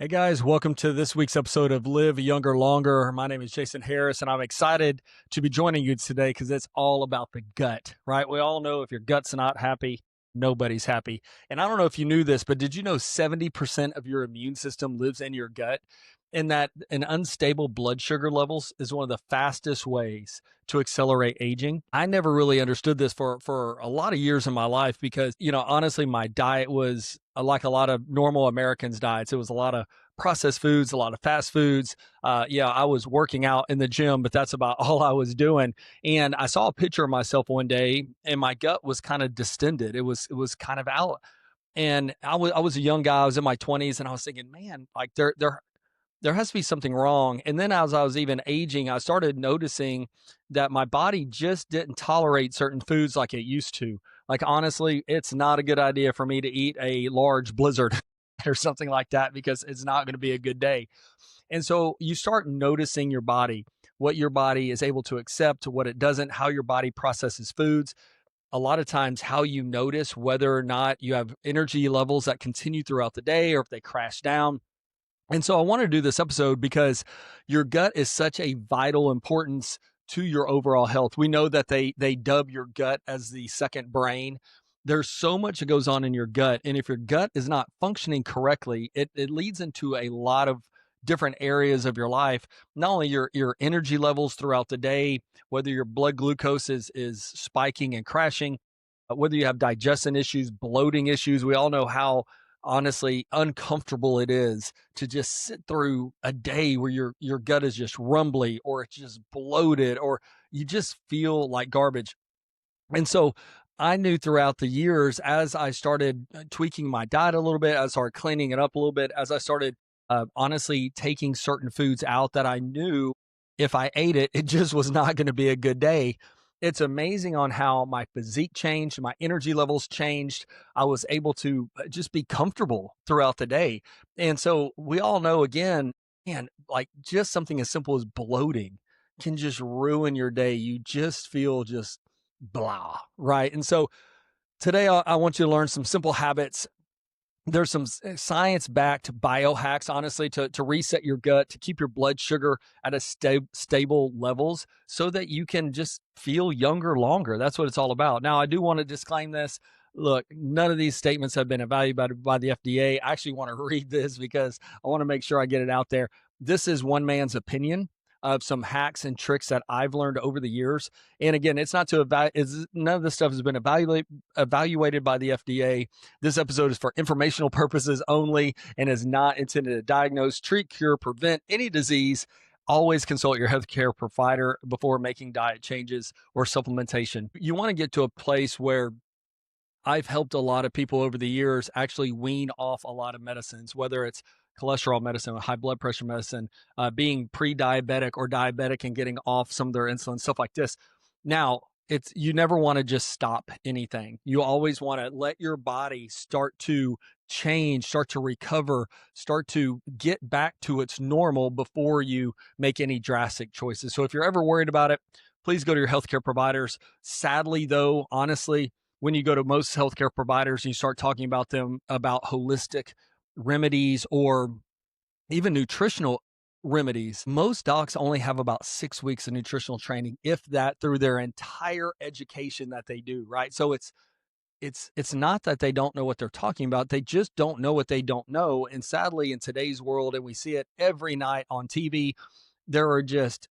Hey guys, welcome to this week's episode of Live Younger Longer. My name is Jason Harris, and I'm excited to be joining you today because it's all about the gut, right? We all know if your gut's not happy, nobody's happy. And I don't know if you knew this, but did you know 70% of your immune system lives in your gut? And that an unstable blood sugar levels is one of the fastest ways to accelerate aging. I never really understood this for a lot of years in my life because, honestly, my diet was like a lot of normal Americans' diets. It was a lot of processed foods, a lot of fast foods. I was working out in the gym, but that's about all I was doing. And I saw a picture of myself one day, and my gut was kind of distended. It was kind of out. And I was a young guy. I was in my 20s, and I was thinking, man, like there has to be something wrong. And then as I was even aging, I started noticing that my body just didn't tolerate certain foods like it used to. Like, honestly, it's not a good idea for me to eat a large blizzard or something like that because it's not going to be a good day. And so you start noticing your body, what your body is able to accept, what it doesn't, how your body processes foods. A lot of times, how you notice whether or not you have energy levels that continue throughout the day or if they crash down. And so I want to do this episode because your gut is such a vital importance to your overall health. We know that they dub your gut as the second brain. There's so much that goes on in your gut. And if your gut is not functioning correctly, it leads into a lot of different areas of your life. Not only your energy levels throughout the day, whether your blood glucose is spiking and crashing, whether you have digestion issues, bloating issues. We all know how honestly uncomfortable it is to just sit through a day where your gut is just rumbly or it's just bloated or you just feel like garbage. And so I knew throughout the years as I started tweaking my diet a little bit, as I started cleaning it up a little bit, as I started honestly taking certain foods out that I knew if I ate it, it just was not going to be a good day. It's amazing on how my physique changed, my energy levels changed. I was able to just be comfortable throughout the day. And so we all know again, man, like just something as simple as bloating can just ruin your day. You just feel just blah, right? And so today I want you to learn some simple habits. There's some science-backed biohacks, honestly, to reset your gut, to keep your blood sugar at a stable levels so that you can just feel younger longer. That's what it's all about. Now, I do want to disclaim this. Look, none of these statements have been evaluated by the FDA. I actually want to read this because I want to make sure I get it out there. This is one man's opinion of some hacks and tricks that I've learned over the years. And again, it's not to none of this stuff has been evaluated by the FDA. This episode is for informational purposes only and is not intended to diagnose, treat, cure, prevent any disease. Always consult your healthcare provider before making diet changes or supplementation. You want to get to a place where I've helped a lot of people over the years actually wean off a lot of medicines, whether it's cholesterol medicine, high blood pressure medicine, being pre-diabetic or diabetic and getting off some of their insulin, stuff like this. Now, it's you never want to just stop anything. You always want to let your body start to change, start to recover, start to get back to its normal before you make any drastic choices. So if you're ever worried about it, please go to your healthcare providers. Sadly, though, honestly, when you go to most healthcare providers and you start talking about them about holistic remedies or even nutritional remedies, most docs only have about 6 weeks of nutritional training, if that, through their entire education that they do, right? So it's not that they don't know what they're talking about. They just don't know what they don't know. And sadly, in today's world, and we see it every night on TV, there are just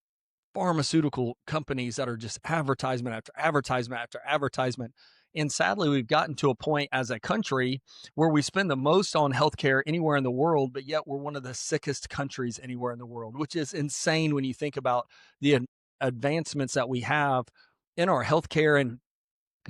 pharmaceutical companies that are just advertisement after advertisement after advertisement. And sadly, we've gotten to a point as a country where we spend the most on healthcare anywhere in the world, but yet we're one of the sickest countries anywhere in the world, which is insane when you think about the advancements that we have in our healthcare and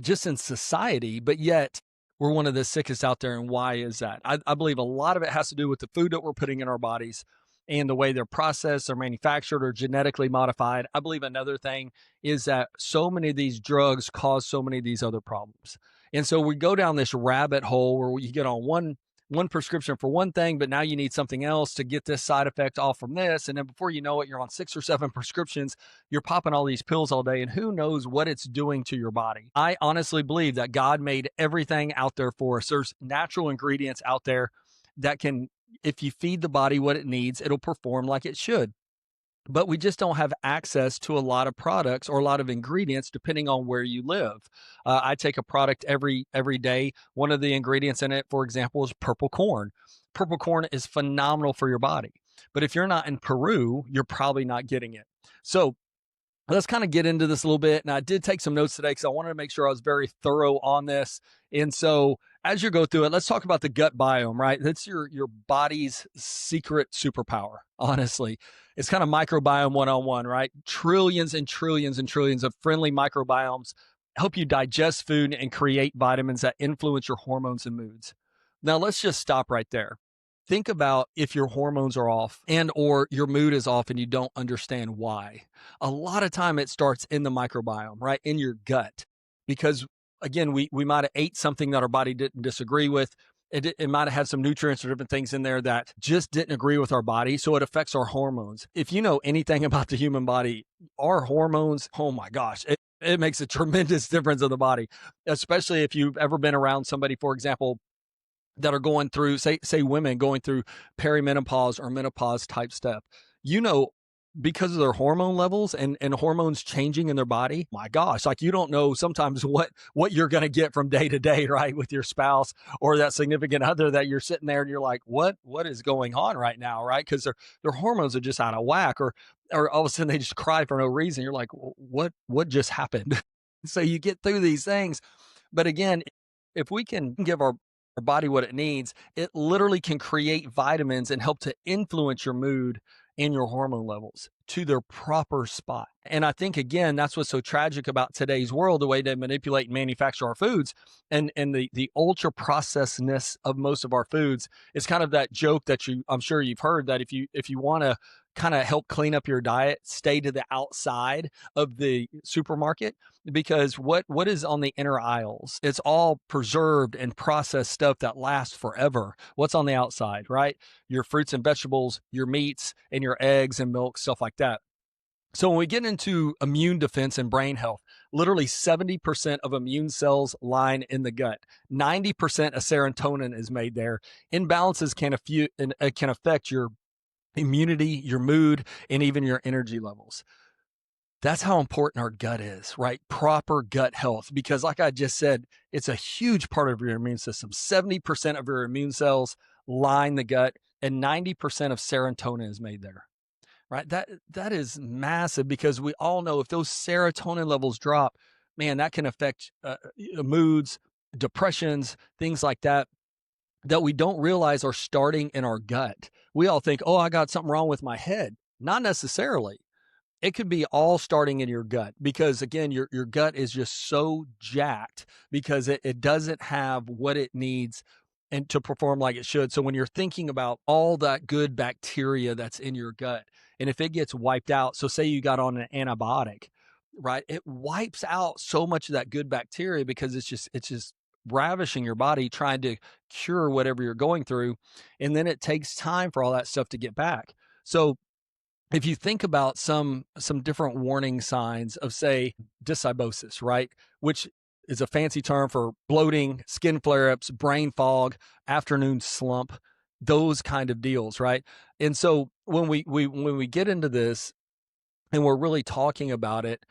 just in society, but yet we're one of the sickest out there. And why is that? I believe a lot of it has to do with the food that we're putting in our bodies and the way they're processed or manufactured or genetically modified. I believe another thing is that so many of these drugs cause so many of these other problems. And so we go down this rabbit hole where you get on one prescription for one thing, but now you need something else to get this side effect off from this. And then before you know it, you're on 6 or 7 prescriptions. You're popping all these pills all day, and who knows what it's doing to your body. I honestly believe that God made everything out there for us. There's natural ingredients out there that can if you feed the body what it needs, it'll perform like it should. But we just don't have access to a lot of products or a lot of ingredients depending on where you live. I take a product every day. One of the ingredients in it, for example, is purple corn. Purple corn is phenomenal for your body. But if you're not in Peru, you're probably not getting it. So let's kind of get into this a little bit. And I did take some notes today because I wanted to make sure I was very thorough on this. And so as you go through it, let's talk about the gut biome, right? That's your body's secret superpower, honestly. It's kind of microbiome 101, right? Trillions and trillions and trillions of friendly microbiomes help you digest food and create vitamins that influence your hormones and moods. Now let's just stop right there. Think about if your hormones are off and or your mood is off and you don't understand why. A lot of time it starts in the microbiome, right? In your gut. Because again, we might have ate something that our body didn't disagree with. It might have had some nutrients or different things in there that just didn't agree with our body. So it affects our hormones. If you know anything about the human body, our hormones, oh my gosh, it makes a tremendous difference in the body, especially if you've ever been around somebody, for example, that are going through, say women going through perimenopause or menopause type stuff, you know, because of their hormone levels and hormones changing in their body, my gosh, like you don't know sometimes what you're going to get from day to day, right? With your spouse or that significant other that you're sitting there and you're like, what is going on right now? Right. Cause their hormones are just out of whack or all of a sudden they just cry for no reason. You're like, what just happened? So you get through these things. But again, if we can give our body what it needs, it literally can create vitamins and help to influence your mood and your hormone levels to their proper spot. And I think, again, that's what's so tragic about today's world, the way they manipulate and manufacture our foods and the ultra processedness of most of our foods. It's kind of that joke that I'm sure you've heard, that if you want to kind of help clean up your diet, stay to the outside of the supermarket, because what is on the inner aisles, it's all preserved and processed stuff that lasts forever. What's on the outside, right? Your fruits and vegetables, your meats and your eggs and milk, stuff like that. So when we get into immune defense and brain health, literally 70% of immune cells line in the gut. 90% of serotonin is made there. Imbalances can affect your immunity, your mood, and even your energy levels. That's how important our gut is, right? Proper gut health, because like I just said, it's a huge part of your immune system. 70% of your immune cells line the gut and 90% of serotonin is made there, right? That is massive, because we all know if those serotonin levels drop, man, that can affect moods, depressions, things like that we don't realize are starting in our gut. We all think, oh, I got something wrong with my head. Not necessarily. It could be all starting in your gut, because again, your gut is just so jacked because it doesn't have what it needs and to perform like it should. So when you're thinking about all that good bacteria that's in your gut, and if it gets wiped out, so say you got on an antibiotic, right? It wipes out so much of that good bacteria because it's just ravishing your body, trying to cure whatever you're going through. And then it takes time for all that stuff to get back. So if you think about some different warning signs of, say, dysbiosis, right, which is a fancy term for bloating, skin flare-ups, brain fog, afternoon slump, those kind of deals, right? And so when we get into this and we're really talking about it,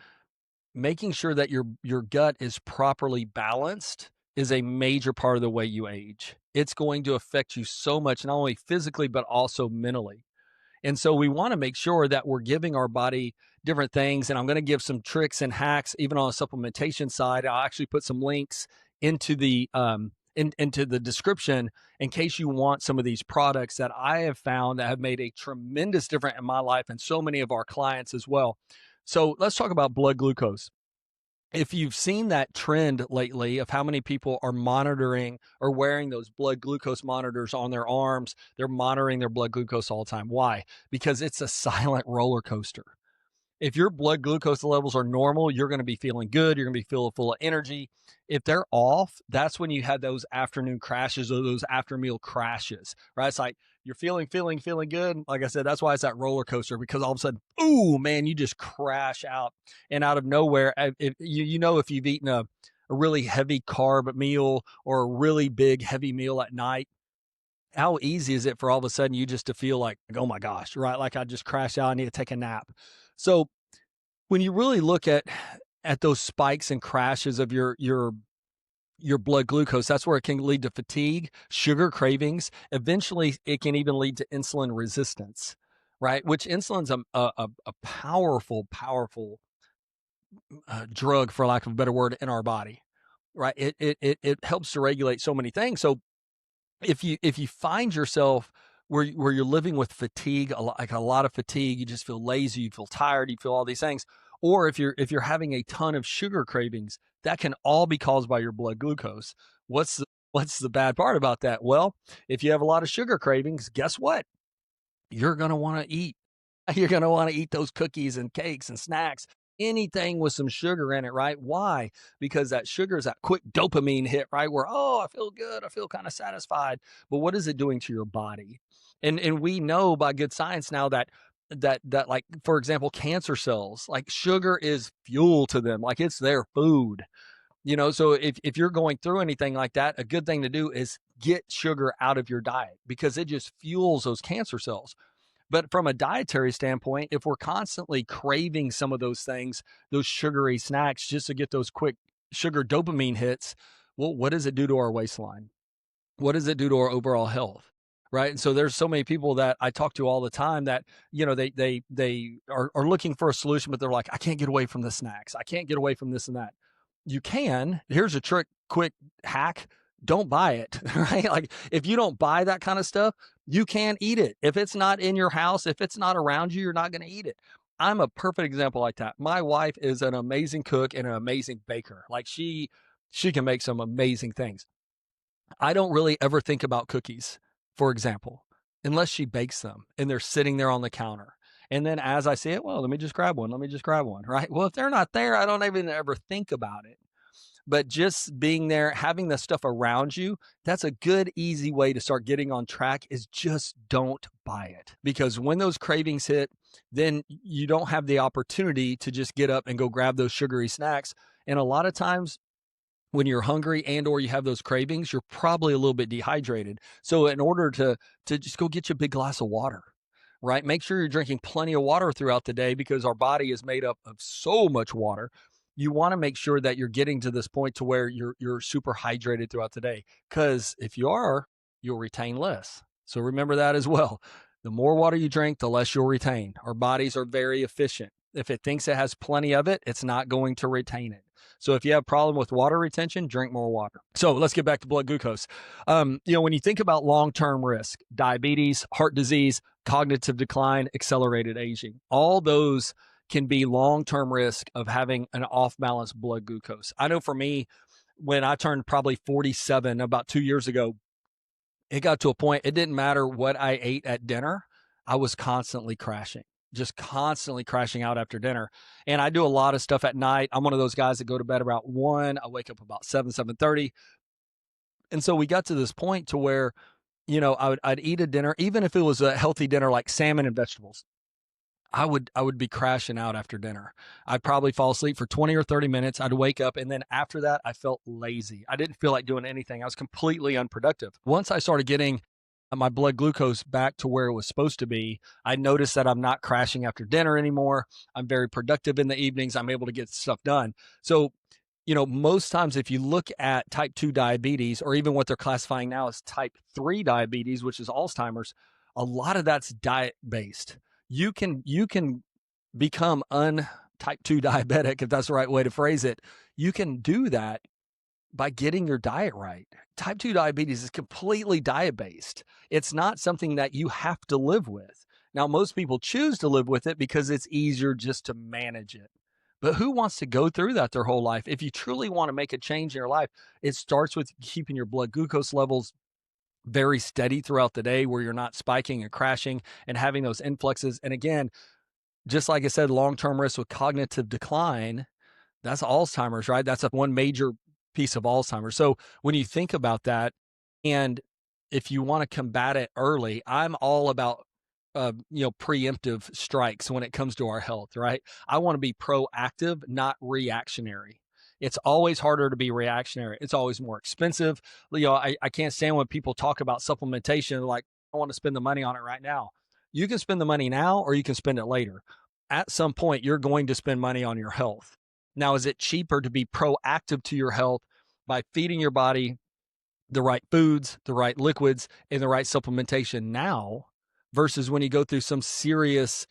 making sure that your gut is properly balanced is a major part of the way you age. It's going to affect you so much, not only physically but also mentally. And so we want to make sure that we're giving our body different things. And I'm going to give some tricks and hacks, even on the supplementation side. I'll actually put some links into into the description in case you want some of these products that I have found that have made a tremendous difference in my life and so many of our clients as well. So let's talk about blood glucose. If you've seen that trend lately of how many people are monitoring or wearing those blood glucose monitors on their arms, they're monitoring their blood glucose all the time. Why? Because it's a silent roller coaster. If your blood glucose levels are normal, you're going to be feeling good. You're going to be feeling full of energy. If they're off, that's when you have those afternoon crashes or those after meal crashes, right? It's like you're feeling good. Like I said, that's why it's that roller coaster, because all of a sudden, ooh, man, you just crash out. And out of nowhere, if if you've eaten a really heavy carb meal or a really big heavy meal at night, how easy is it for all of a sudden you just to feel like, oh my gosh, right? Like I just crashed out, I need to take a nap. So when you really look at those spikes and crashes of your blood glucose, that's where it can lead to fatigue, sugar cravings. Eventually, it can even lead to insulin resistance, right? Which insulin's a powerful, powerful drug, for lack of a better word, in our body, right? It helps to regulate so many things. So if you find yourself where you're living with fatigue, like a lot of fatigue, you just feel lazy, you feel tired, you feel all these things, or if you're having a ton of sugar cravings, that can all be caused by your blood glucose. What's the bad part about that? Well, if you have a lot of sugar cravings, guess what? You're going to want to eat. You're going to want to eat those cookies and cakes and snacks, anything with some sugar in it, right? Why? Because that sugar is that quick dopamine hit, right? Where, oh, I feel good. I feel kind of satisfied. But what is it doing to your body? And we know by good science now that like, for example, cancer cells, like sugar is fuel to them, like it's their food. So if you're going through anything like that, a good thing to do is get sugar out of your diet because it just fuels those cancer cells. But from a dietary standpoint, if we're constantly craving some of those things, those sugary snacks, just to get those quick sugar dopamine hits, well, what does it do to our waistline? What does it do to our overall health? Right. And so there's so many people that I talk to all the time that, they are looking for a solution, but they're like, I can't get away from the snacks. I can't get away from this and that. You can. Here's a trick, quick hack. Don't buy it. Right. Like if you don't buy that kind of stuff, you can eat it. If it's not in your house, if it's not around you, you're not going to eat it. I'm a perfect example like that. My wife is an amazing cook and an amazing baker. Like she can make some amazing things. I don't really ever think about cookies, for example, unless she bakes them and they're sitting there on the counter. And then as I see it, well, let me just grab one. Let me just grab one. Right. Well, if they're not there, I don't even ever think about it. But just being there, having the stuff around you, that's a good, easy way to start getting on track is just don't buy it. Because when those cravings hit, then you don't have the opportunity to just get up and go grab those sugary snacks. And a lot of times when you're hungry and or you have those cravings, you're probably a little bit dehydrated. So in order to just go get you a big glass of water, right? Make sure you're drinking plenty of water throughout the day because our body is made up of so much water. You want to make sure that you're getting to this point to where you're super hydrated throughout the day. Because if you are, you'll retain less. So remember that as well. The more water you drink, the less you'll retain. Our bodies are very efficient. If it thinks it has plenty of it, it's not going to retain it. So if you have a problem with water retention, drink more water. So let's get back to blood glucose. When you think about long-term risk, diabetes, heart disease, cognitive decline, accelerated aging, all those can be long-term risk of having an off-balance blood glucose. I know for me, when I turned probably 47 about 2 years ago, it got to a point, it didn't matter what I ate at dinner. I was constantly crashing, just constantly crashing out after dinner. And I do a lot of stuff at night. I'm one of those guys that go to bed about 1. I wake up about 7:30. And so we got to this point to where, I'd eat a dinner, even if it was a healthy dinner like salmon and vegetables. I would be crashing out after dinner. I'd probably fall asleep for 20 or 30 minutes. I'd wake up, and then after that, I felt lazy. I didn't feel like doing anything. I was completely unproductive. Once I started getting my blood glucose back to where it was supposed to be, I noticed that I'm not crashing after dinner anymore. I'm very productive in the evenings. I'm able to get stuff done. So, most times if you look at type 2 diabetes, or even what they're classifying now as type 3 diabetes, which is Alzheimer's, a lot of that's diet based. You can become type 2 diabetic, if that's the right way to phrase it. You can do that by getting your diet right. Type 2 diabetes is completely diet based. It's not something that you have to live with. Now, most people choose to live with it because it's easier just to manage it. But who wants to go through that their whole life? If you truly want to make a change in your life, it starts with keeping your blood glucose levels very steady throughout the day where you're not spiking and crashing and having those influxes. And again, just like I said, long-term risk with cognitive decline, that's Alzheimer's, right? That's one major piece of Alzheimer's. So when you think about that, and if you want to combat it early, I'm all about preemptive strikes when it comes to our health, right? I want to be proactive, not reactionary. It's always harder to be reactionary. It's always more expensive. I can't stand when people talk about supplementation like, I want to spend the money on it right now. You can spend the money now or you can spend it later. At some point, you're going to spend money on your health. Now, is it cheaper to be proactive to your health by feeding your body the right foods, the right liquids, and the right supplementation now versus when you go through some serious,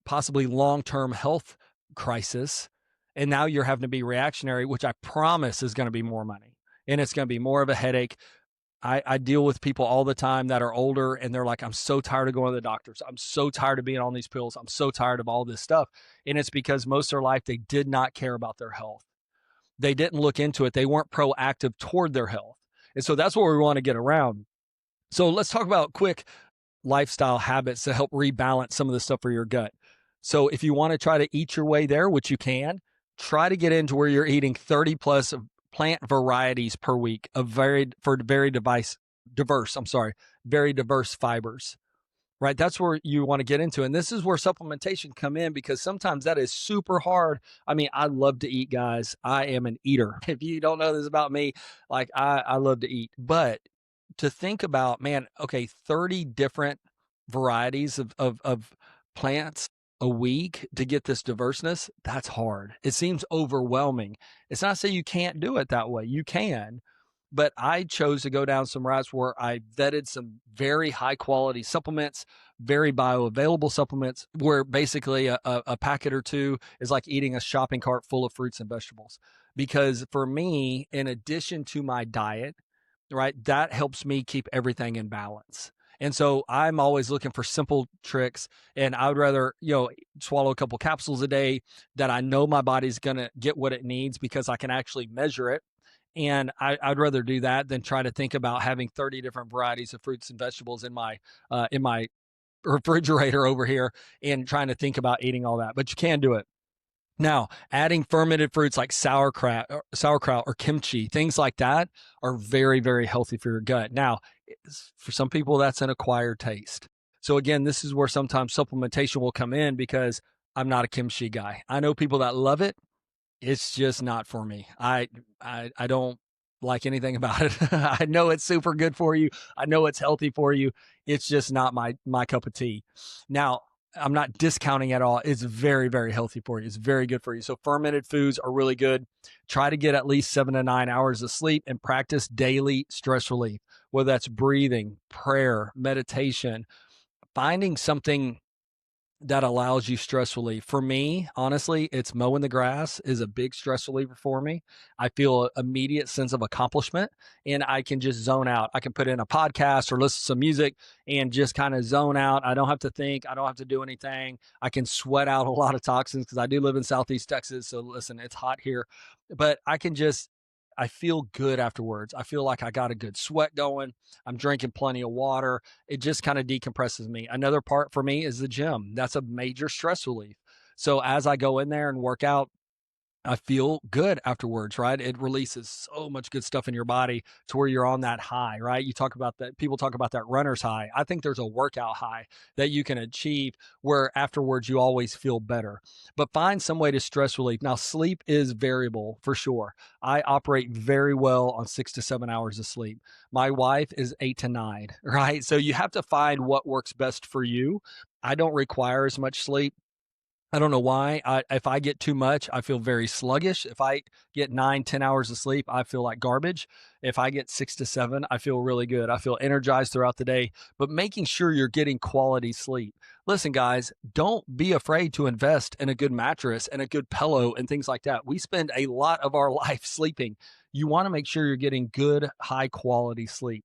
possibly long-term health crisis, and now you're having to be reactionary, which I promise is going to be more money and it's going to be more of a headache. I deal with people all the time that are older and they're like, I'm so tired of going to the doctors. I'm so tired of being on these pills. I'm so tired of all this stuff. And it's because most of their life, they did not care about their health. They didn't look into it. They weren't proactive toward their health. And so that's what we want to get around. So let's talk about quick lifestyle habits to help rebalance some of the stuff for your gut. So if you want to try to eat your way there, which you can, try to get into where you're eating 30 plus plant varieties per week of very diverse fibers. Right? That's where you want to get into. And this is where supplementation come in because sometimes that is super hard. I mean, I love to eat, guys. I am an eater. If you don't know this about me, like I love to eat. But to think about, man, okay, 30 different varieties of plants a week to get this diverseness, that's hard. It seems overwhelming. It's not to say you can't do it that way. You can, but I chose to go down some routes where I vetted some very high quality supplements, very bioavailable supplements, where basically a packet or two is like eating a shopping cart full of fruits and vegetables. Because for me, in addition to my diet, right, that helps me keep everything in balance. And so I'm always looking for simple tricks, and I would rather, swallow a couple capsules a day that I know my body's going to get what it needs because I can actually measure it. And I'd rather do that than try to think about having 30 different varieties of fruits and vegetables in my refrigerator over here and trying to think about eating all that. But you can do it. Now, adding fermented fruits like sauerkraut or kimchi, things like that are very, very healthy for your gut. Now, for some people, that's an acquired taste. So again, this is where sometimes supplementation will come in because I'm not a kimchi guy. I know people that love it. It's just not for me. I don't like anything about it. I know it's super good for you. I know it's healthy for you. It's just not my cup of tea. Now, I'm not discounting at all. It's very, very healthy for you. It's very good for you. So fermented foods are really good. Try to get at least 7 to 9 hours of sleep and practice daily stress relief, whether that's breathing, prayer, meditation, finding something that allows you stress relief. For me, honestly, it's mowing the grass is a big stress reliever for me. I feel an immediate sense of accomplishment and I can just zone out. I can put in a podcast or listen to some music and just kind of zone out. I don't have to think. I don't have to do anything. I can sweat out a lot of toxins because I do live in Southeast Texas. So listen, it's hot here, but I feel good afterwards. I feel like I got a good sweat going. I'm drinking plenty of water. It just kind of decompresses me. Another part for me is the gym. That's a major stress relief. So as I go in there and work out, I feel good afterwards, right? It releases so much good stuff in your body to where you're on that high, right? You talk about that, people talk about that runner's high. I think there's a workout high that you can achieve where afterwards you always feel better. But find some way to stress relief. Now, sleep is variable for sure. I operate very well on 6 to 7 hours of sleep. My wife is 8 to 9, right? So you have to find what works best for you. I don't require as much sleep. I don't know why. If I get too much, I feel very sluggish. If I get 9, 10 hours of sleep, I feel like garbage. If I get 6 to 7, I feel really good. I feel energized throughout the day, but making sure you're getting quality sleep. Listen, guys, don't be afraid to invest in a good mattress and a good pillow and things like that. We spend a lot of our life sleeping. You want to make sure you're getting good, high quality sleep.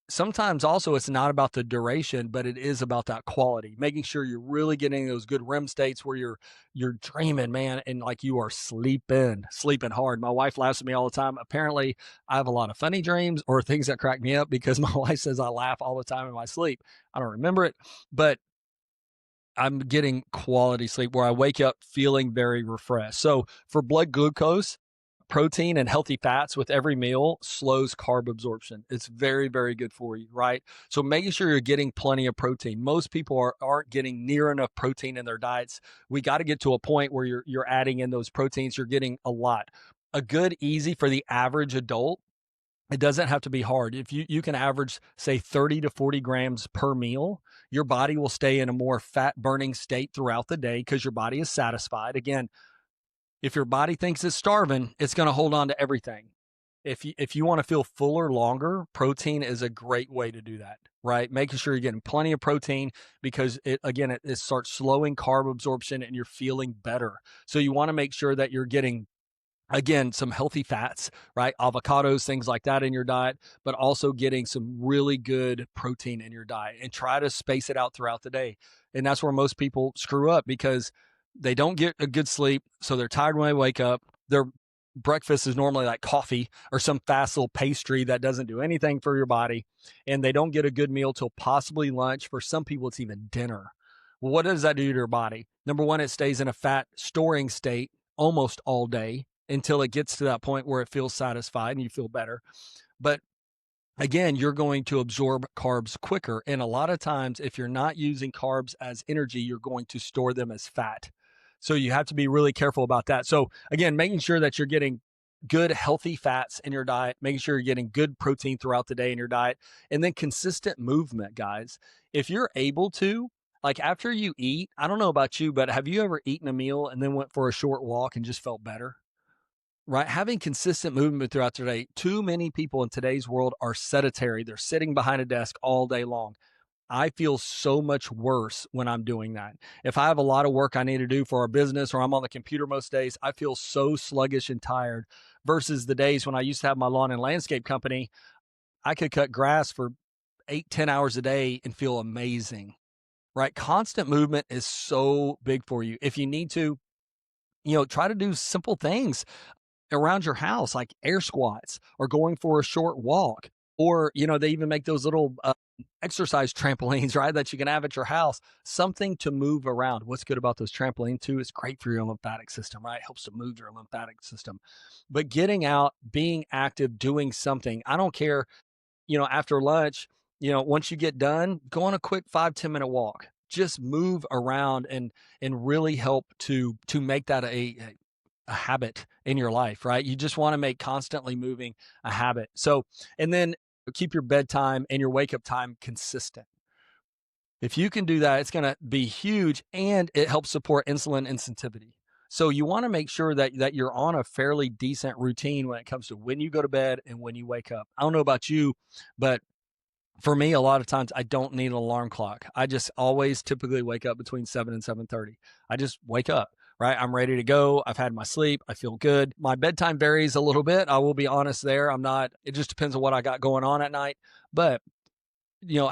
Sometimes also it's not about the duration, but it is about that quality, making sure you're really getting those good REM states where you're dreaming, man, and like you are sleeping hard. My wife laughs at me all the time. Apparently, I have a lot of funny dreams or things that crack me up because my wife says I laugh all the time in my sleep. I don't remember it, but I'm getting quality sleep where I wake up feeling very refreshed. So for blood glucose, protein and healthy fats with every meal slows carb absorption. It's very, very good for you, right? So making sure you're getting plenty of protein. Most people aren't getting near enough protein in their diets. We got to get to a point where you're adding in those proteins. You're getting a lot. A good easy for the average adult, it doesn't have to be hard. If you can average, say, 30 to 40 grams per meal, your body will stay in a more fat burning state throughout the day because your body is satisfied. Again, if your body thinks it's starving, it's going to hold on to everything. If you want to feel fuller longer, protein is a great way to do that, right? Making sure you're getting plenty of protein because it starts slowing carb absorption and you're feeling better. So you want to make sure that you're getting, again, some healthy fats, right? Avocados, things like that in your diet, but also getting some really good protein in your diet, and try to space it out throughout the day. And that's where most people screw up because they don't get a good sleep. So they're tired when they wake up. Their breakfast is normally like coffee or some fast little pastry that doesn't do anything for your body. And they don't get a good meal till possibly lunch. For some people, it's even dinner. Well, what does that do to your body? Number one, it stays in a fat storing state almost all day until it gets to that point where it feels satisfied and you feel better. But again, you're going to absorb carbs quicker. And a lot of times, if you're not using carbs as energy, you're going to store them as fat. So you have to be really careful about that. So again, making sure that you're getting good, healthy fats in your diet, making sure you're getting good protein throughout the day in your diet, and then consistent movement, guys. If you're able to, like after you eat, I don't know about you, but have you ever eaten a meal and then went for a short walk and just felt better? Right? Having consistent movement throughout the day. Too many people in today's world are sedentary. They're sitting behind a desk all day long. I feel so much worse when I'm doing that. If I have a lot of work I need to do for our business or I'm on the computer most days, I feel so sluggish and tired versus the days when I used to have my lawn and landscape company. I could cut grass for 8, 10 hours a day and feel amazing, right? Constant movement is so big for you. If you need to, try to do simple things around your house, like air squats or going for a short walk. Or, they even make those little exercise trampolines, right? That you can have at your house, something to move around. What's good about those trampolines too? It's great for your lymphatic system, right? It helps to move your lymphatic system. But getting out, being active, doing something, I don't care, after lunch, once you get done, go on a quick 5, 10 minute walk. Just move around and really help to make that a habit in your life, right? You just want to make constantly moving a habit. So, and then keep your bedtime and your wake up time consistent. If you can do that, it's going to be huge, and it helps support insulin sensitivity. So you want to make sure that you're on a fairly decent routine when it comes to when you go to bed and when you wake up. I don't know about you, but for me, a lot of times I don't need an alarm clock. I just always typically wake up between 7 and 7:30. I just wake up, right? I'm ready to go. I've had my sleep. I feel good. My bedtime varies a little bit. I will be honest there. It just depends on what I got going on at night. But,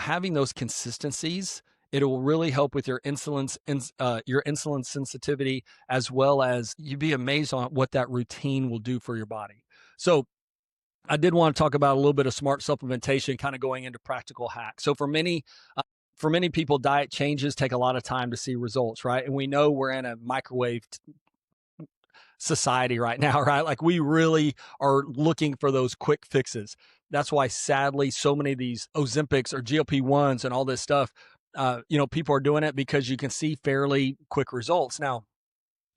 having those consistencies, it will really help with your insulin sensitivity, as well as you'd be amazed on what that routine will do for your body. So I did want to talk about a little bit of smart supplementation, kind of going into practical hacks. So for many people, diet changes take a lot of time to see results, right? And we know we're in a microwave society right now, right? Like we really are looking for those quick fixes. That's why, sadly, so many of these Ozempics or GLP-1s and all this stuff, people are doing it because you can see fairly quick results. Now,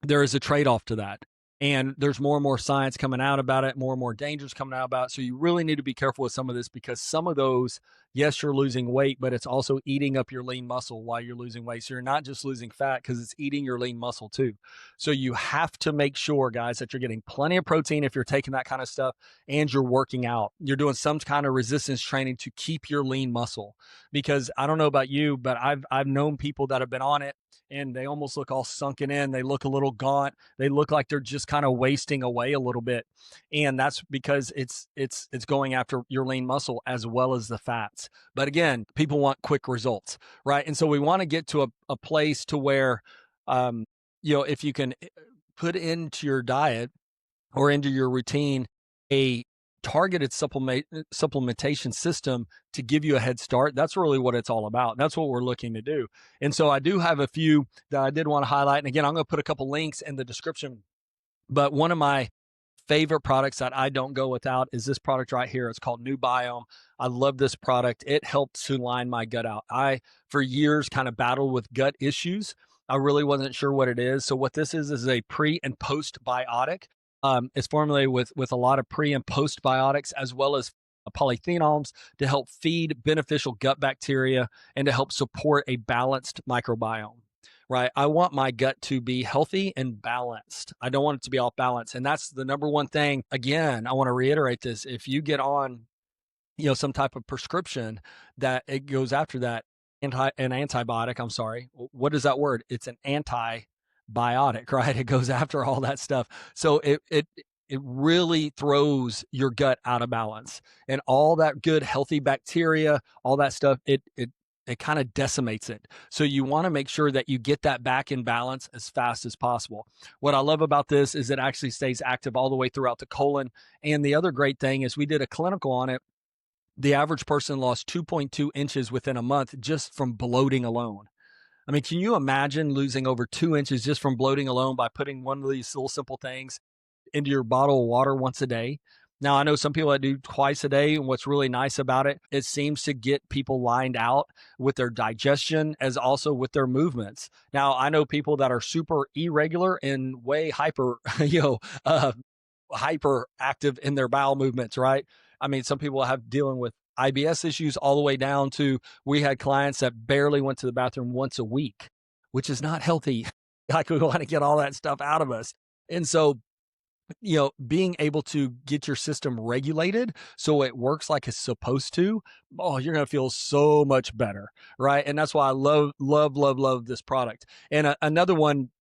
there is a trade-off to that. And there's more and more science coming out about it, more and more dangers coming out about it. So you really need to be careful with some of this, because some of those, yes, you're losing weight, but it's also eating up your lean muscle while you're losing weight. So you're not just losing fat, because it's eating your lean muscle too. So you have to make sure, guys, that you're getting plenty of protein if you're taking that kind of stuff, and you're working out. You're doing some kind of resistance training to keep your lean muscle. Because I don't know about you, but I've known people that have been on it and they almost look all sunken in. They look a little gaunt. They look like they're just kind of wasting away a little bit. And that's because it's going after your lean muscle as well as the fats. But again, people want quick results, right? And so we want to get to a place to where, if you can put into your diet or into your routine a targeted supplementation system to give you a head start, that's really what it's all about. That's what we're looking to do. And so I do have a few that I did want to highlight. And again, I'm going to put a couple links in the description. But one of my favorite products that I don't go without is this product right here. It's called New Biome. I love this product. It helps to line my gut out. I, for years, kind of battled with gut issues. I really wasn't sure what it is. So what this is a pre and postbiotic. It's formulated with a lot of pre and postbiotics as well as polyphenols to help feed beneficial gut bacteria and to help support a balanced microbiome. Right. I want my gut to be healthy and balanced. I don't want it to be off balance. And that's the number one thing. Again, I want to reiterate this. If you get on, some type of prescription that it goes after that an antibiotic, I'm sorry. What is that word? It's an antibiotic, right? It goes after all that stuff. So it really throws your gut out of balance, and all that good healthy bacteria, all that stuff, it kind of decimates it. So you want to make sure that you get that back in balance as fast as possible. What I love about this is it actually stays active all the way throughout the colon. And the other great thing is we did a clinical on it. The average person lost 2.2 inches within a month just from bloating alone. I mean, can you imagine losing over 2 inches just from bloating alone by putting one of these little simple things into your bottle of water once a day? Now, I know some people that do twice a day, and what's really nice about it, it seems to get people lined out with their digestion as also with their movements. Now, I know people that are super irregular and way hyper, hyperactive in their bowel movements, right? I mean, some people have dealing with IBS issues all the way down to we had clients that barely went to the bathroom once a week, which is not healthy. Like we want to get all that stuff out of us. And so, being able to get your system regulated so it works like it's supposed to, oh, you're going to feel so much better. Right. And that's why I love this product. And another one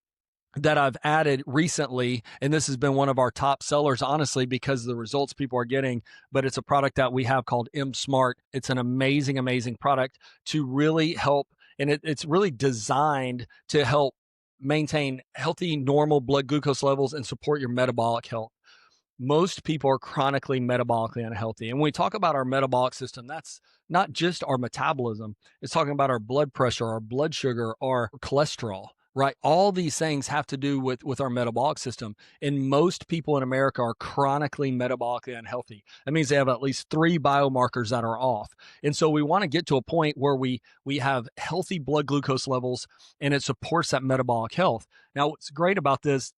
that I've added recently, and this has been one of our top sellers, honestly, because of the results people are getting, but it's a product that we have called M Smart. It's an amazing, amazing product to really help, and it's really designed to help maintain healthy, normal blood glucose levels and support your metabolic health. Most people are chronically metabolically unhealthy. And when we talk about our metabolic system, that's not just our metabolism. It's talking about our blood pressure, our blood sugar, our cholesterol, right? All these things have to do with our metabolic system. And most people in America are chronically metabolically unhealthy. That means they have at least 3 biomarkers that are off. And so we want to get to a point where we have healthy blood glucose levels and it supports that metabolic health. Now, what's great about this,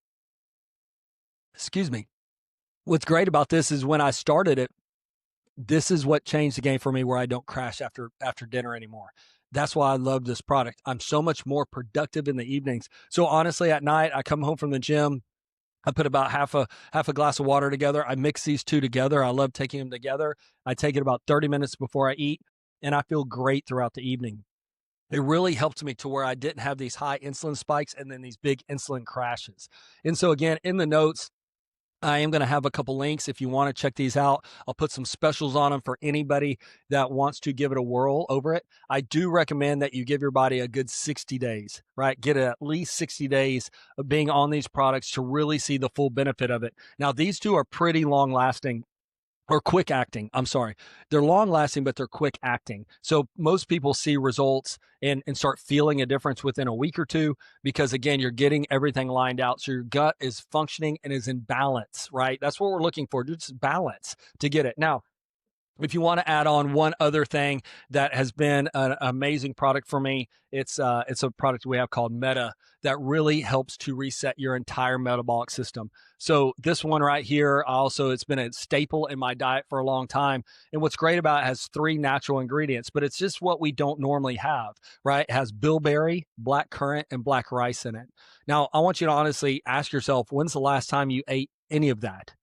excuse me, what's great about this is when I started it, this is what changed the game for me, where I don't crash after dinner anymore. That's why I love this product. I'm so much more productive in the evenings. So honestly, at night, I come home from the gym. I put about half a glass of water together. I mix these two together. I love taking them together. I take it about 30 minutes before I eat, and I feel great throughout the evening. It really helped me to where I didn't have these high insulin spikes and then these big insulin crashes. And so again, in the notes, I am going to have a couple links if you want to check these out. I'll put some specials on them for anybody that wants to give it a whirl over it. I do recommend that you give your body a good 60 days, right? Get at least 60 days of being on these products to really see the full benefit of it. Now, these two are pretty long lasting. Or quick acting. I'm sorry. They're long lasting, but they're quick acting. So most people see results and start feeling a difference within a week or two because, again, you're getting everything lined out. So your gut is functioning and is in balance, right? That's what we're looking for, just balance to get it. Now, if you want to add on one other thing that has been an amazing product for me, it's a product we have called Meta that really helps to reset your entire metabolic system. So this one right here, also, it's been a staple in my diet for a long time. And what's great about it has 3 natural ingredients, but it's just what we don't normally have, right? It has bilberry, black currant, and black rice in it. Now, I want you to honestly ask yourself, when's the last time you ate any of that?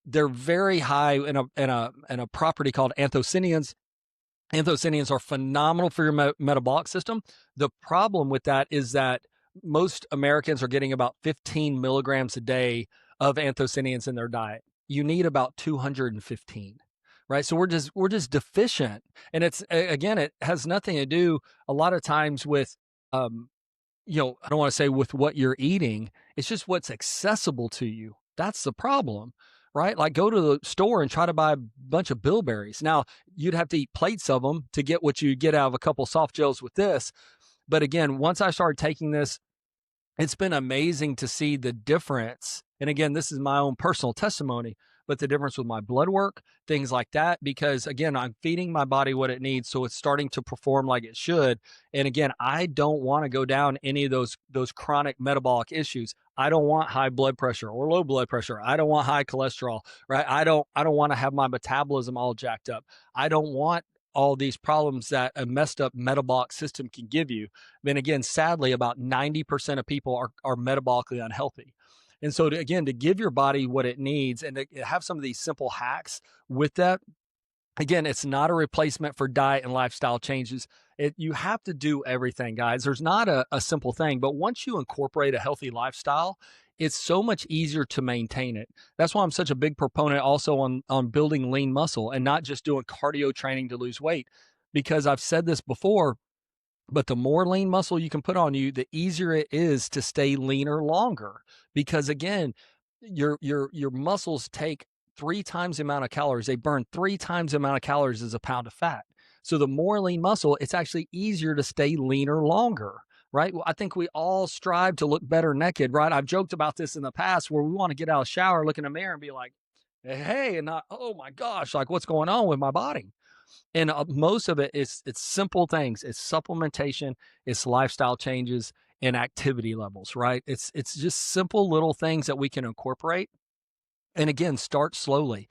They're very high in a property called anthocyanins. Anthocyanins are phenomenal for your metabolic system. The problem with that is that most Americans are getting about 15 milligrams a day of anthocyanins in their diet. You need about 215, right? So we're just deficient, and it's, again, it has nothing to do a lot of times with I don't want to say with what you're eating. It's just what's accessible to you. That's the problem, right? Like, go to the store and try to buy a bunch of bilberries. Now, you'd have to eat plates of them to get what you get out of a couple soft gels with this. But again, once I started taking this, it's been amazing to see the difference. And again, this is my own personal testimony, but the difference with my blood work, things like that, because again, I'm feeding my body what it needs. So it's starting to perform like it should. And again, I don't want to go down any of those chronic metabolic issues. I don't want high blood pressure or low blood pressure. I don't want high cholesterol, right? I don't want to have my metabolism all jacked up. I don't want all these problems that a messed up metabolic system can give you. Then again, sadly, about 90% of people are metabolically unhealthy. And so again, to give your body what it needs and to have some of these simple hacks with that, again, it's not a replacement for diet and lifestyle changes. You have to do everything, guys. There's not a simple thing, but once you incorporate a healthy lifestyle, it's so much easier to maintain it. That's why I'm such a big proponent also on building lean muscle and not just doing cardio training to lose weight. Because I've said this before, but the more lean muscle you can put on you, the easier it is to stay leaner longer. Because again, your muscles take 3 times the amount of calories. They burn 3 times the amount of calories as a pound of fat. So the more lean muscle, it's actually easier to stay leaner longer, right? Well, I think we all strive to look better naked, right? I've joked about this in the past where we want to get out of the shower, look in the mirror and be like, hey, and not, oh my gosh, like what's going on with my body? And most of it is it's simple things. It's supplementation, it's lifestyle changes and activity levels, right? It's just simple little things that we can incorporate. And again, start slowly.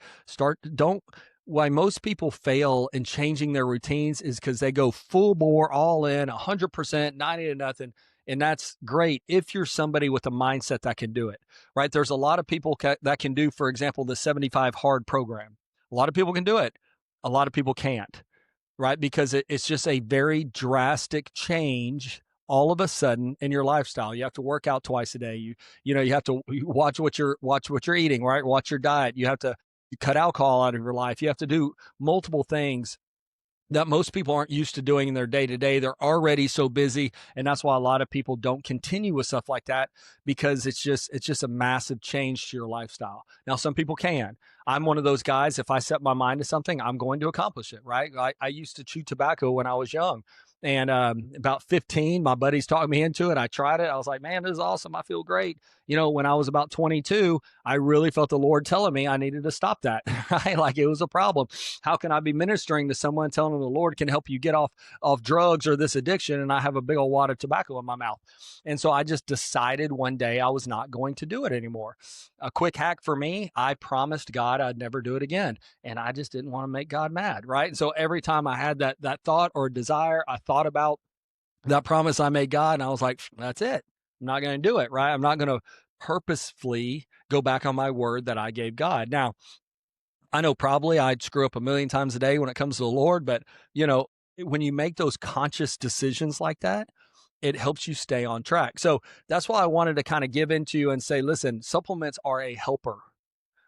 Don't why most people fail in changing their routines is because they go full bore, all in, 100%, 90 to nothing. And that's great if you're somebody with a mindset that can do it, right? There's a lot of people that can do, for example, the 75 hard program. A lot of people can do it. A lot of people can't, right? Because it's just a very drastic change all of a sudden in your lifestyle. You have to work out twice a day. You have to watch what you're eating, right? Watch your diet. You have to cut alcohol out of your life. You have to do multiple things that most people aren't used to doing in their day to day. They're already so busy. And that's why a lot of people don't continue with stuff like that, because it's just a massive change to your lifestyle. Now, some people can. I'm one of those guys. If I set my mind to something, I'm going to accomplish it, right? I used to chew tobacco when I was young. And about 15, my buddies talked me into it. I tried it. I was like, man, this is awesome. I feel great. When I was about 22, I really felt the Lord telling me I needed to stop that, right? Like it was a problem. How can I be ministering to someone telling them the Lord can help you get off drugs or this addiction, and I have a big old wad of tobacco in my mouth? And so I just decided one day I was not going to do it anymore. A quick hack for me, I promised God I'd never do it again. And I just didn't want to make God mad, right? And so every time I had that thought or desire, I thought about that promise I made God, and I was like, that's it. I'm not going to do it, right? I'm not going to purposefully go back on my word that I gave God. Now, I know probably I'd screw up a million times a day when it comes to the Lord, but when you make those conscious decisions like that, it helps you stay on track. So that's why I wanted to kind of give into and say, listen, supplements are a helper,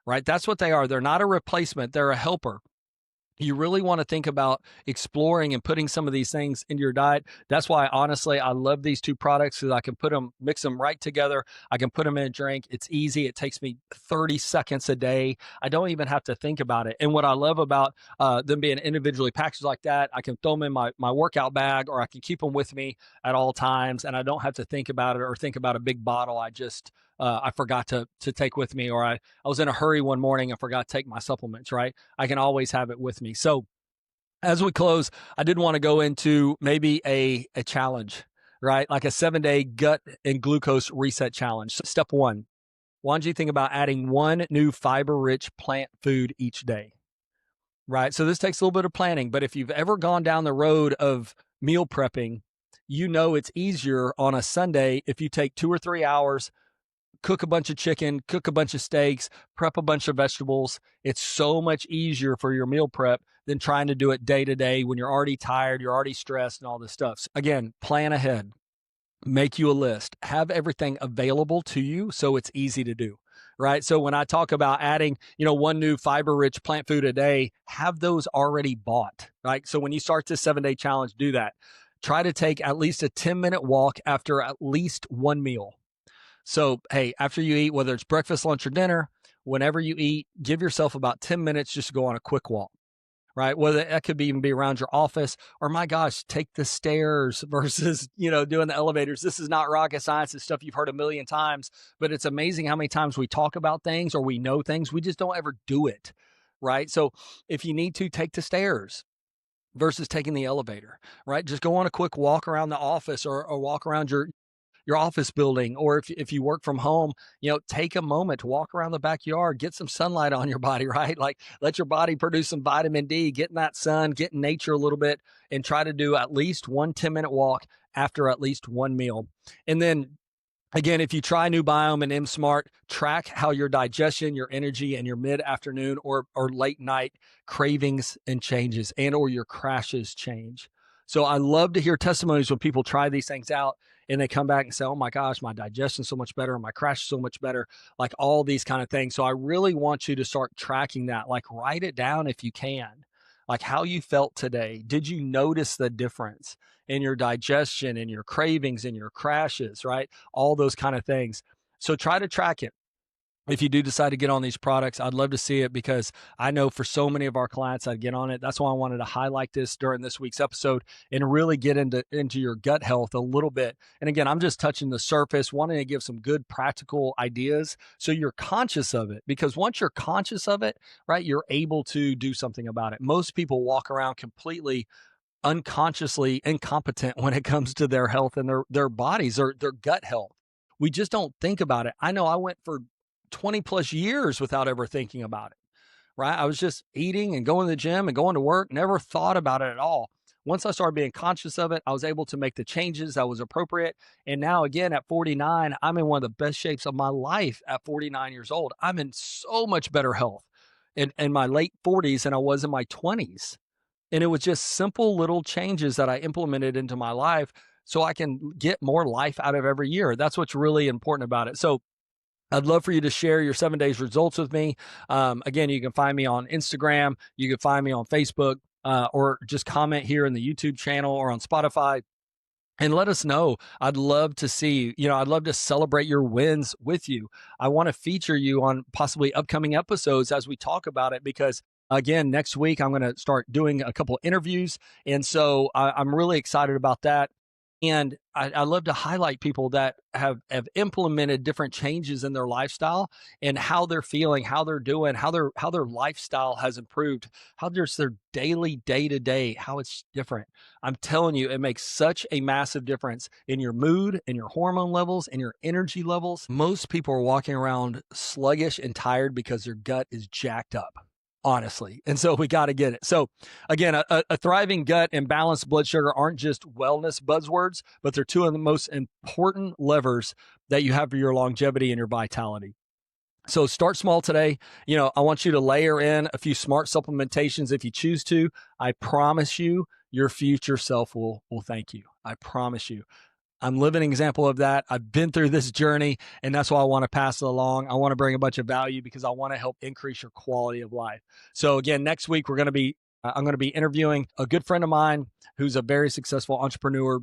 right? That's what they are. They're not a replacement. They're a helper. You really want to think about exploring and putting some of these things into your diet. That's why, honestly, I love these two products, because I can mix them right together. I can put them in a drink. It's easy. It takes me 30 seconds a day. I don't even have to think about it. And what I love about them being individually packaged like that, I can throw them in my workout bag, or I can keep them with me at all times, and I don't have to think about it or think about a big bottle I forgot to take with me, or I was in a hurry one morning and forgot to take my supplements, right? I can always have it with me. So as we close, I did want to go into maybe a challenge, right? Like a 7-day gut and glucose reset challenge. So step one, why don't you think about adding one new fiber-rich plant food each day, right? So this takes a little bit of planning, but if you've ever gone down the road of meal prepping, it's easier on a Sunday if you take 2 or 3 hours, cook a bunch of chicken, cook a bunch of steaks, prep a bunch of vegetables. It's so much easier for your meal prep than trying to do it day to day when you're already tired, you're already stressed and all this stuff. So again, plan ahead, make you a list, have everything available to you so it's easy to do, right? So when I talk about adding, one new fiber-rich plant food a day, have those already bought, right? So when you start this 7-day challenge, do that. Try to take at least a 10-minute walk after at least one meal. So, hey, after you eat, whether it's breakfast, lunch, or dinner, whenever you eat, give yourself about 10 minutes just to go on a quick walk, right? Whether that could even be around your office, or my gosh, take the stairs versus, doing the elevators. This is not rocket science. It's stuff you've heard a million times, but it's amazing how many times we talk about things or we know things, we just don't ever do it, right? So if you need to, take the stairs versus taking the elevator, right? Just go on a quick walk around the office, or walk around your office building, or if you work from home, take a moment to walk around the backyard, get some sunlight on your body, right? Like, let your body produce some vitamin D, get in that sun, get in nature a little bit, and try to do at least one 10-minute walk after at least one meal. And then again, if you try New Biome and M Smart, track how your digestion, your energy, and your mid-afternoon or late night cravings and changes, and or your crashes change. So I love to hear testimonies when people try these things out and they come back and say, oh my gosh, my digestion's so much better, my crash is so much better, like all these kind of things. So I really want you to start tracking that. Like, write it down if you can, like how you felt today. Did you notice the difference in your digestion and your cravings and your crashes, right? All those kind of things. So try to track it. If you do decide to get on these products, I'd love to see it, because I know for so many of our clients, I'd get on it. That's why I wanted to highlight this during this week's episode and really get into your gut health a little bit. And again, I'm just touching the surface, wanting to give some good practical ideas so you're conscious of it, because once you're conscious of it, right, you're able to do something about it. Most people walk around completely unconsciously incompetent when it comes to their health and their bodies or their gut health. We just don't think about it. I know I went for 20 plus years without ever thinking about it, right? I was just eating and going to the gym and going to work, never thought about it at all. Once I started being conscious of it, I was able to make the changes that was appropriate. And now again, at 49, I'm in one of the best shapes of my life at 49 years old. I'm in so much better health in my late 40s than I was in my 20s. And it was just simple little changes that I implemented into my life so I can get more life out of every year. That's what's really important about it. So I'd love for you to share your 7 days results with me. Again, you can find me on Instagram. You can find me on Facebook, or just comment here in the YouTube channel or on Spotify. And let us know. I'd love to see, I'd love to celebrate your wins with you. I want to feature you on possibly upcoming episodes as we talk about it, because again, next week, I'm going to start doing a couple interviews. And so I'm really excited about that. And I love to highlight people that have implemented different changes in their lifestyle and how they're feeling, how they're doing, how their lifestyle has improved, how there's their daily day-to-day, how it's different. I'm telling you, it makes such a massive difference in your mood, in your hormone levels, in your energy levels. Most people are walking around sluggish and tired because their gut is jacked up, honestly. And so we got to get it. So again, a thriving gut and balanced blood sugar aren't just wellness buzzwords, but they're two of the most important levers that you have for your longevity and your vitality. So start small today. I want you to layer in a few smart supplementations if you choose to. I promise you, your future self will thank you. I promise you. I'm living an example of that. I've been through this journey, and that's why I want to pass it along. I want to bring a bunch of value because I want to help increase your quality of life. So again, next week, I'm going to be interviewing a good friend of mine who's a very successful entrepreneur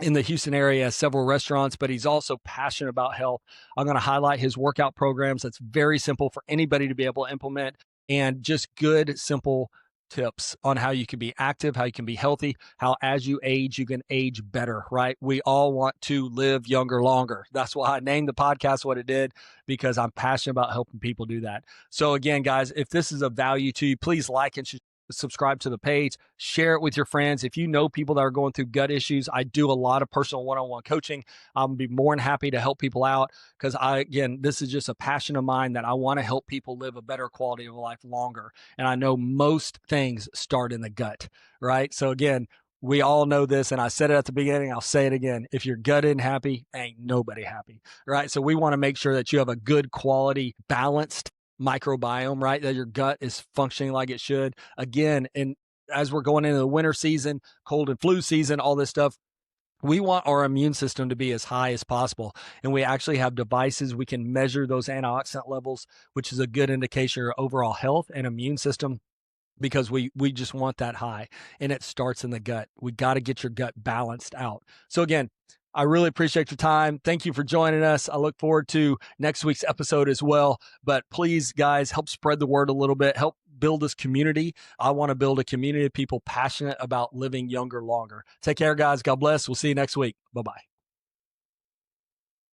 in the Houston area, has several restaurants, but he's also passionate about health. I'm going to highlight his workout programs. That's very simple for anybody to be able to implement, and just good, simple tips on how you can be active, how you can be healthy, how as you age, you can age better, right? We all want to live younger, longer. That's why I named the podcast what it did, because I'm passionate about helping people do that. So again, guys, if this is of value to you, please like and subscribe to the page, share it with your friends. If you know people that are going through gut issues, I do a lot of personal one-on-one coaching. I'm gonna be more than happy to help people out, because this is just a passion of mine that I want to help people live a better quality of life longer. And I know most things start in the gut, right? So again, we all know this, and I said it at the beginning, I'll say it again. If your gut isn't happy, ain't nobody happy, right? So we want to make sure that you have a good quality, balanced microbiome, right? That your gut is functioning like it should. Again, and as we're going into the winter season, cold and flu season, all this stuff, we want our immune system to be as high as possible. And we actually have devices we can measure those antioxidant levels, which is a good indication of your overall health and immune system, because we just want that high, and it starts in the gut. We got to get your gut balanced out. So again, I really appreciate your time. Thank you for joining us. I look forward to next week's episode as well. But please, guys, help spread the word a little bit. Help build this community. I want to build a community of people passionate about living younger longer. Take care, guys. God bless. We'll see you next week. Bye-bye.